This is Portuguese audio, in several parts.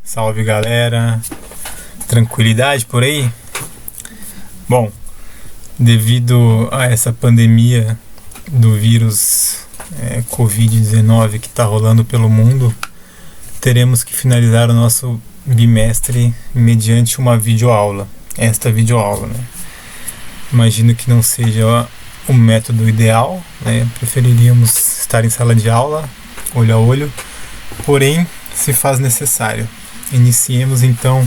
Salve galera, tranquilidade por aí? Bom, devido a essa pandemia do vírus Covid-19 que está rolando pelo mundo, teremos que finalizar o nosso bimestre mediante uma videoaula. Esta videoaula, né? Imagino que não seja o método ideal, né? Preferiríamos estar em sala de aula, olho a olho, porém se faz necessário. Iniciemos então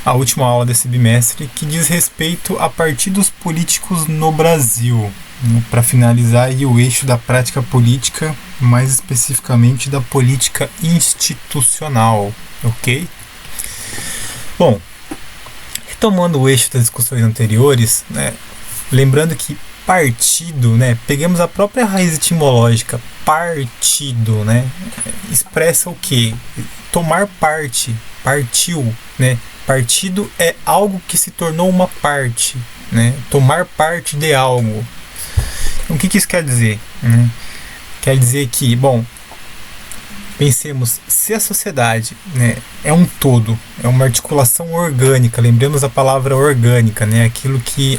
a última aula desse bimestre, que diz respeito a partidos políticos no Brasil, né, para finalizar aí o eixo da prática política, mais especificamente da política institucional, ok? Bom, retomando o eixo das discussões anteriores, né, lembrando que partido, né, pegamos a própria raiz etimológica, partido, né, expressa o que? Tomar parte, partiu, né? Partido é algo que se tornou uma parte, né? Tomar parte de algo. Então, o que isso quer dizer? Quer dizer que, bom, pensemos, se a sociedade, né, é um todo, é uma articulação orgânica, lembremos a palavra orgânica, né? Aquilo que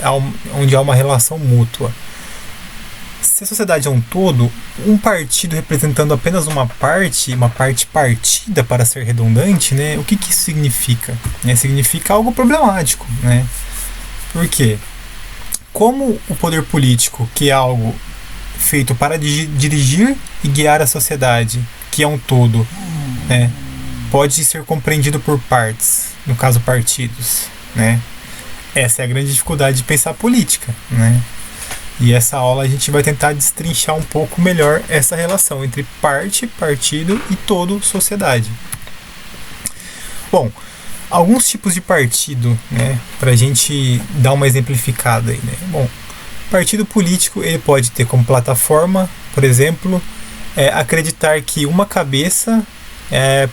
onde há uma relação mútua. Se a sociedade é um todo, um partido representando apenas uma parte partida, para ser redundante, né? O que isso significa? Significa algo problemático, né? Por quê? Como o poder político, que é algo feito para dirigir e guiar a sociedade, que é um todo, né, pode ser compreendido por partes, no caso partidos, né? Essa é a grande dificuldade de pensar política, né? E essa aula a gente vai tentar destrinchar um pouco melhor essa relação entre parte, partido e todo, sociedade. Bom, alguns tipos de partido, né, para a gente dar uma exemplificada aí, né? Bom, partido político ele pode ter como plataforma, por exemplo, acreditar que uma cabeça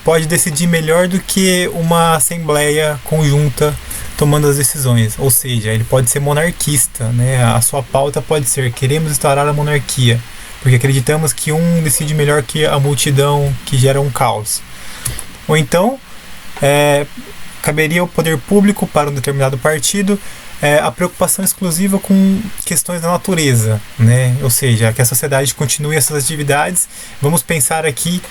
pode decidir melhor do que uma assembleia conjunta tomando as decisões, ou seja, ele pode ser monarquista, né? A sua pauta pode ser: queremos instaurar a monarquia, porque acreditamos que um decide melhor que a multidão, que gera um caos. Ou então, caberia ao poder público, para um determinado partido, a preocupação exclusiva com questões da natureza, né? Ou seja, que a sociedade continue essas atividades. Vamos pensar aqui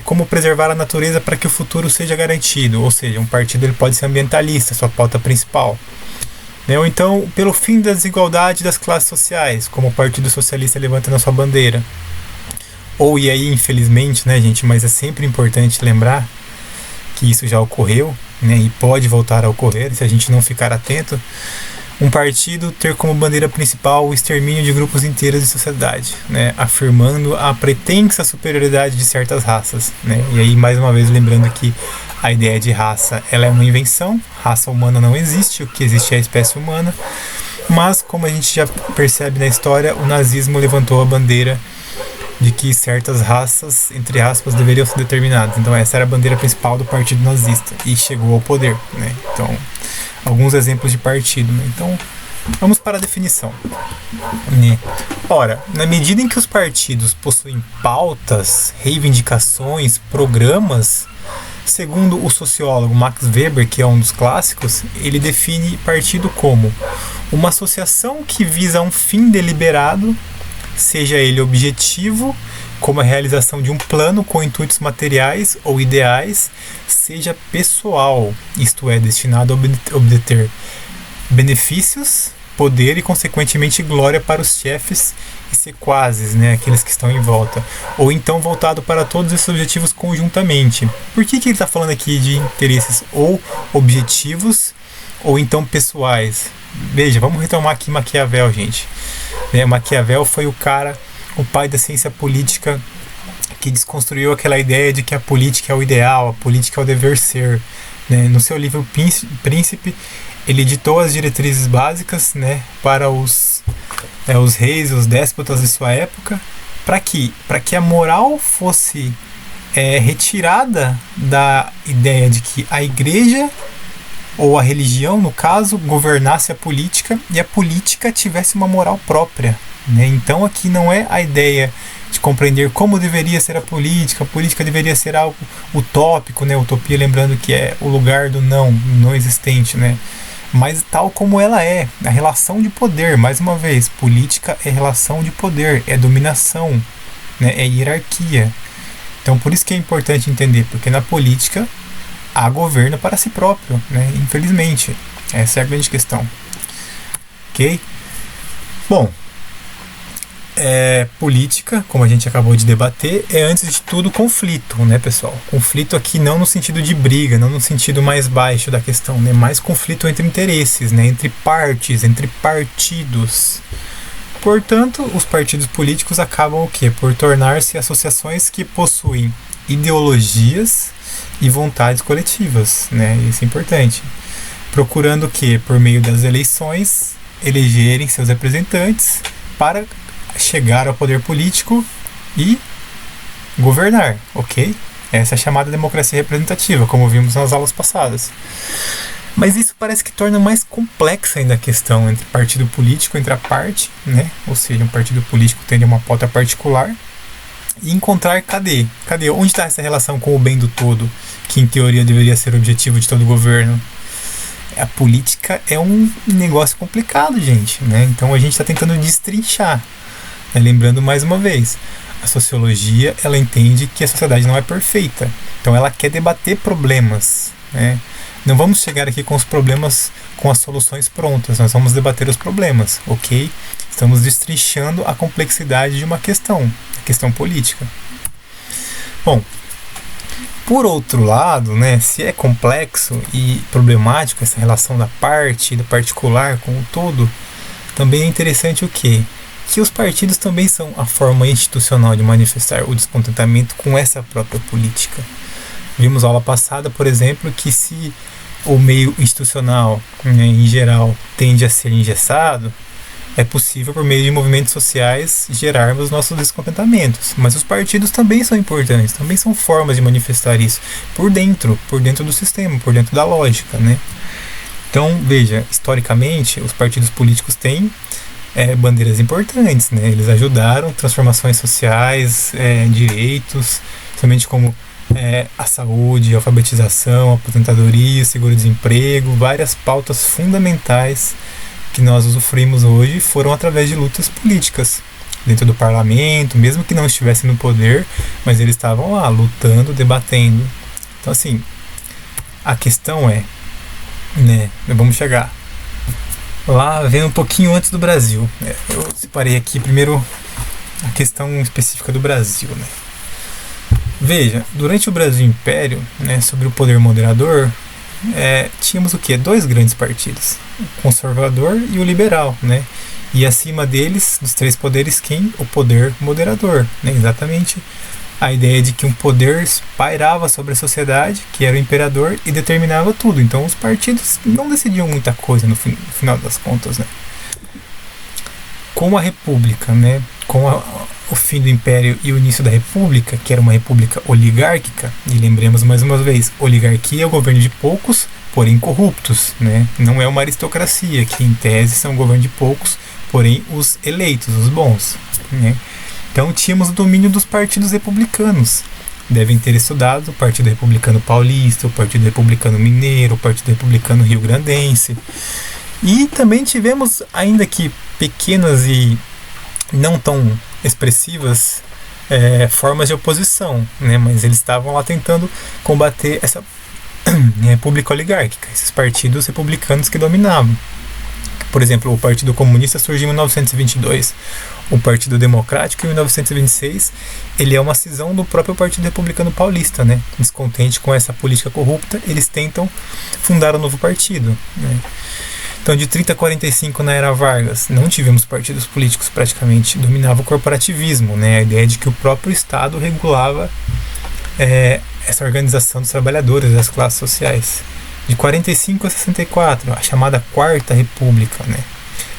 como preservar a natureza para que o futuro seja garantido. Ou seja, um partido ele pode ser ambientalista, sua pauta principal, né? Ou então, pelo fim da desigualdade das classes sociais, como o Partido Socialista levanta na sua bandeira. Ou, e aí, infelizmente, né, gente, mas é sempre importante lembrar que isso já ocorreu, né, e pode voltar a ocorrer se a gente não ficar atento, um partido ter como bandeira principal o extermínio de grupos inteiros de sociedade, né, afirmando a pretensa superioridade de certas raças, né? E aí, mais uma vez, lembrando que a ideia de raça ela é uma invenção, raça humana não existe, o que existe é a espécie humana, mas como a gente já percebe na história, o nazismo levantou a bandeira de que certas raças, entre aspas, deveriam ser determinadas. Então essa era a bandeira principal do partido nazista e chegou ao poder, né? Então, alguns exemplos de partido, né? Então, vamos para a definição, né? Ora, na medida em que os partidos possuem pautas, reivindicações, programas, segundo o sociólogo Max Weber, que é um dos clássicos, ele define partido como uma associação que visa um fim deliberado, seja ele objetivo, como a realização de um plano com intuitos materiais ou ideais, seja pessoal, isto é, destinado a obter benefícios, poder e, consequentemente, glória para os chefes e sequazes, né, aqueles que estão em volta, ou então voltado para todos esses objetivos conjuntamente. Por que ele está falando aqui de interesses ou objetivos ou então pessoais? Veja, vamos retomar aqui Maquiavel, gente. Maquiavel foi o pai da ciência política, que desconstruiu aquela ideia de que a política é o ideal, a política é o dever ser, né? No seu livro Príncipe, ele ditou as diretrizes básicas, né, para os reis, os déspotas de sua época, para que a moral fosse retirada da ideia de que a igreja ou a religião, no caso, governasse a política e a política tivesse uma moral própria, né? Então aqui não é a ideia de compreender como deveria ser a política deveria ser algo utópico, né? Utopia, lembrando que é o lugar do não existente, né? Mas tal como ela é, a relação de poder, mais uma vez, política é relação de poder, é dominação, né? É hierarquia. Então por isso que é importante entender, porque na política há governo para si próprio, né? Infelizmente, essa é a grande questão. Ok? Bom, política, como a gente acabou de debater, é antes de tudo conflito, né, pessoal? Conflito aqui não no sentido de briga, não no sentido mais baixo da questão, né? Mais conflito entre interesses, né? Entre partes, entre partidos. Portanto, os partidos políticos acabam o quê? Por tornar-se associações que possuem ideologias e vontades coletivas, né? Isso é importante. Procurando o quê? Por meio das eleições, elegerem seus representantes para chegar ao poder político e governar, ok? Essa é a chamada democracia representativa, como vimos nas aulas passadas. Mas isso parece que torna mais complexa ainda a questão entre partido político, entre a parte, né? Ou seja, um partido político tendo uma pauta particular, e encontrar cadê? Onde está essa relação com o bem do todo, que em teoria deveria ser o objetivo de todo governo? A política é um negócio complicado, gente, né? Então a gente está tentando destrinchar. Lembrando mais uma vez, a sociologia ela entende que a sociedade não é perfeita, então ela quer debater problemas, né? Não vamos chegar aqui com os problemas, com as soluções prontas, nós vamos debater os problemas, ok? Estamos destrinchando a complexidade de uma questão, a questão política. Bom, por outro lado, né, se é complexo e problemático essa relação da parte e do particular com o todo, também é interessante o quê? Que os partidos também são a forma institucional de manifestar o descontentamento com essa própria política. Vimos na aula passada, por exemplo, que se o meio institucional, né, em geral, tende a ser engessado, é possível, por meio de movimentos sociais, gerarmos nossos descontentamentos. Mas os partidos também são importantes, também são formas de manifestar isso por dentro do sistema, por dentro da lógica, né? Então, veja, historicamente, os partidos políticos têm bandeiras importantes, né? Eles ajudaram transformações sociais, direitos, somente como a saúde, a alfabetização, a aposentadoria, seguro-desemprego, várias pautas fundamentais que nós usufruímos hoje foram através de lutas políticas dentro do parlamento, mesmo que não estivessem no poder, mas eles estavam lá lutando, debatendo. Então assim, a questão né, vamos chegar lá, vendo um pouquinho antes do Brasil. Eu separei aqui primeiro a questão específica do Brasil, né? Veja, durante o Brasil Império, né, sobre o poder moderador, tínhamos o quê? Dois grandes partidos, o conservador e o liberal, né? E acima deles, dos três poderes, quem? O poder moderador, né? Exatamente a ideia de que um poder pairava sobre a sociedade, que era o imperador, e determinava tudo. Então os partidos não decidiam muita coisa no final das contas, né? Com a República, né? Com o fim do Império e o início da República, que era uma república oligárquica, e lembremos mais uma vez, oligarquia é o governo de poucos, porém corruptos, né? Não é uma aristocracia, que em tese são um governo de poucos, porém os eleitos, os bons, né? Então tínhamos o domínio dos partidos republicanos. Devem ter estudado o Partido Republicano Paulista, o Partido Republicano Mineiro, o Partido Republicano Rio-Grandense. E também tivemos, ainda que pequenas e não tão expressivas, formas de oposição, né? Mas eles estavam lá tentando combater essa república oligárquica, esses partidos republicanos que dominavam. Por exemplo, o Partido Comunista surgiu em 1922, o Partido Democrático em 1926, ele é uma cisão do próprio Partido Republicano Paulista, né? Descontente com essa política corrupta, eles tentam fundar um novo partido, né? Então, de 30 a 45, na era Vargas, não tivemos partidos políticos praticamente, dominava o corporativismo, né? A ideia de que o próprio Estado regulava essa organização dos trabalhadores, das classes sociais. De 45 a 64, a chamada Quarta República, né?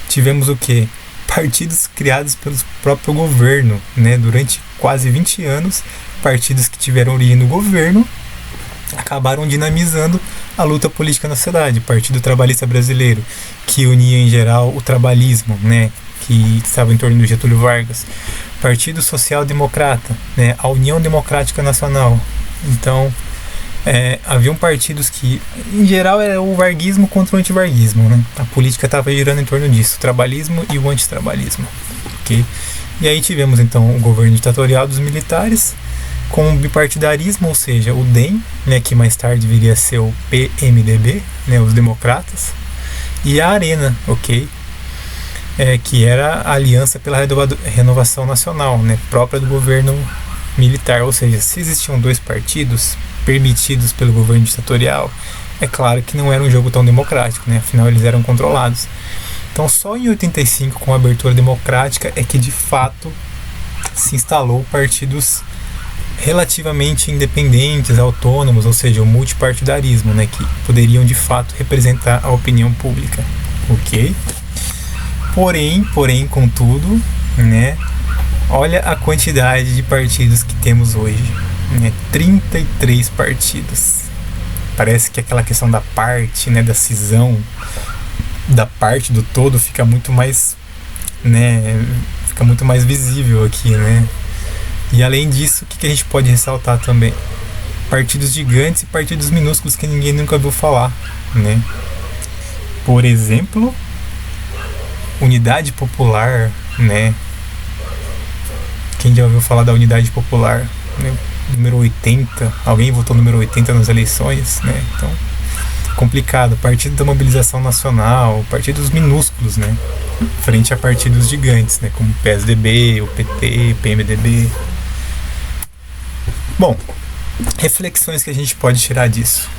Tivemos o quê? Partidos criados pelo próprio governo, né? Durante quase 20 anos, partidos que tiveram origem no governo acabaram dinamizando a luta política na sociedade. Partido Trabalhista Brasileiro, que unia em geral o trabalhismo, né? Que estava em torno do Getúlio Vargas. Partido Social Democrata, né, a União Democrática Nacional. Então, haviam partidos que, em geral, era o varguismo contra o antivarguismo, né? A política estava girando em torno disso, o trabalhismo e o antitrabalhismo, ok? E aí tivemos, então, o governo ditatorial dos militares, com o bipartidarismo, ou seja, o DEM, né, que mais tarde viria a ser o PMDB, né, os democratas, e a ARENA, ok? Que era a Aliança pela Renovação Nacional, né, própria do governo militar. Ou seja, se existiam dois partidos permitidos pelo governo ditatorial, é claro que não era um jogo tão democrático, né, afinal eles eram controlados. Então só em 85, com a abertura democrática, é que de fato se instalou partidos relativamente independentes, autônomos, ou seja, o multipartidarismo, né, que poderiam de fato representar a opinião pública, ok? Porém, contudo, né, olha a quantidade de partidos que temos hoje, né, 33 partidos. Parece que aquela questão da parte, né, da cisão, da parte do todo fica muito mais, né, fica muito mais visível aqui, né? E além disso, o que a gente pode ressaltar também? Partidos gigantes e partidos minúsculos que ninguém nunca ouviu falar, né? Por exemplo, Unidade Popular, né? Quem já ouviu falar da Unidade Popular, né? Número 80, alguém votou número 80 nas eleições, né? Então, complicado. Partido da Mobilização Nacional, partidos minúsculos, né? Frente a partidos gigantes, né? Como o PSDB, o PT, o PMDB. Bom, reflexões que a gente pode tirar disso.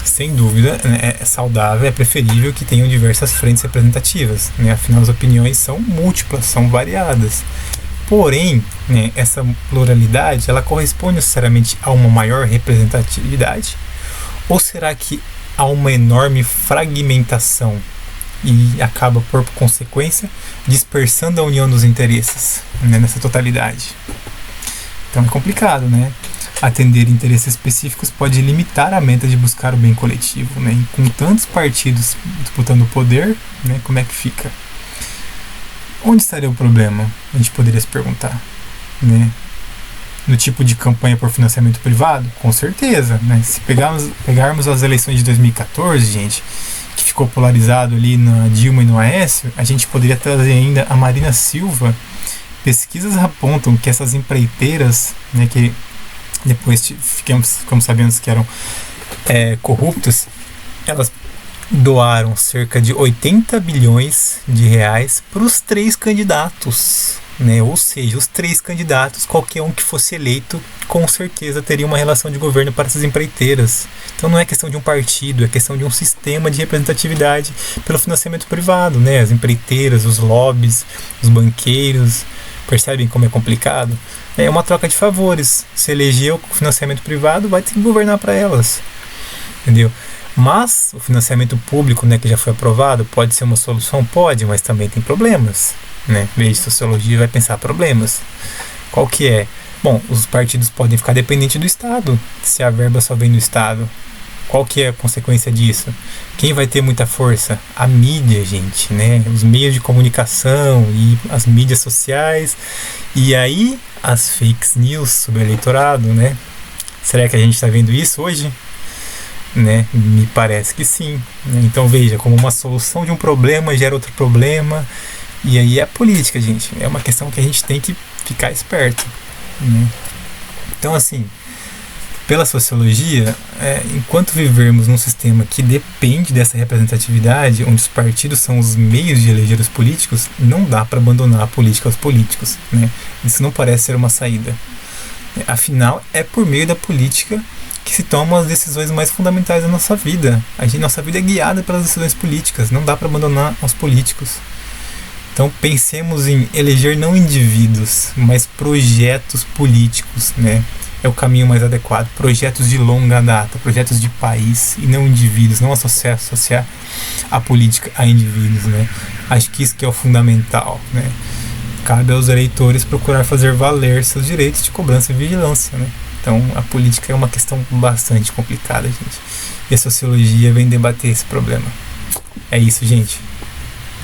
Sem dúvida, né, é saudável, é preferível que tenham diversas frentes representativas, né? Afinal, as opiniões são múltiplas, são variadas. Porém, né, essa pluralidade, ela corresponde necessariamente a uma maior representatividade? Ou será que há uma enorme fragmentação e acaba, por consequência, dispersando a união dos interesses, né, nessa totalidade? Então é complicado, né? Atender interesses específicos pode limitar a meta de buscar o bem coletivo, né? E com tantos partidos disputando o poder, né, como é que fica? Onde estaria o problema? A gente poderia se perguntar, né? No tipo de campanha por financiamento privado? Com certeza, né? Se pegarmos as eleições de 2014, gente, que ficou polarizado ali na Dilma e no Aécio, a gente poderia trazer ainda a Marina Silva. Pesquisas apontam que essas empreiteiras, né, que depois ficamos sabendo que eram corruptas, elas doaram cerca de 80 bilhões de reais para os 3 candidatos, né? Ou seja, os 3 candidatos, qualquer um que fosse eleito, com certeza teria uma relação de governo para essas empreiteiras. Então não é questão de um partido, é questão de um sistema de representatividade pelo financiamento privado, né? As empreiteiras, os lobbies, os banqueiros. Percebem como é complicado? É uma troca de favores. Se eleger o financiamento privado, vai ter que governar para elas. Entendeu? Mas o financiamento público, né, que já foi aprovado, pode ser uma solução? Pode, mas também tem problemas, né? Veja, sociologia vai pensar problemas. Qual que é? Bom, os partidos podem ficar dependentes do Estado, se a verba só vem do Estado. Qual que é a consequência disso? Quem vai ter muita força? A mídia, gente, né? Os meios de comunicação e as mídias sociais. E aí, as fake news sobre o eleitorado, né? Será que a gente está vendo isso hoje? Né? Me parece que sim. Né? Então veja, como uma solução de um problema gera outro problema. E aí é a política, gente. É uma questão que a gente tem que ficar esperto. Né? Então, assim, pela sociologia, enquanto vivermos num sistema que depende dessa representatividade, onde os partidos são os meios de eleger os políticos, não dá para abandonar a política aos políticos, né? Isso não parece ser uma saída. Afinal, é por meio da política que se tomam as decisões mais fundamentais da nossa vida. Nossa vida é guiada pelas decisões políticas, não dá para abandonar os políticos. Então pensemos em eleger não indivíduos, mas projetos políticos, né? É o caminho mais adequado. Projetos de longa data, projetos de país e não indivíduos, não associar a política a indivíduos, né? Acho que isso que é o fundamental, né? Cabe aos eleitores procurar fazer valer seus direitos de cobrança e vigilância, né? Então a política é uma questão bastante complicada, gente. E a sociologia vem debater esse problema. É isso, gente.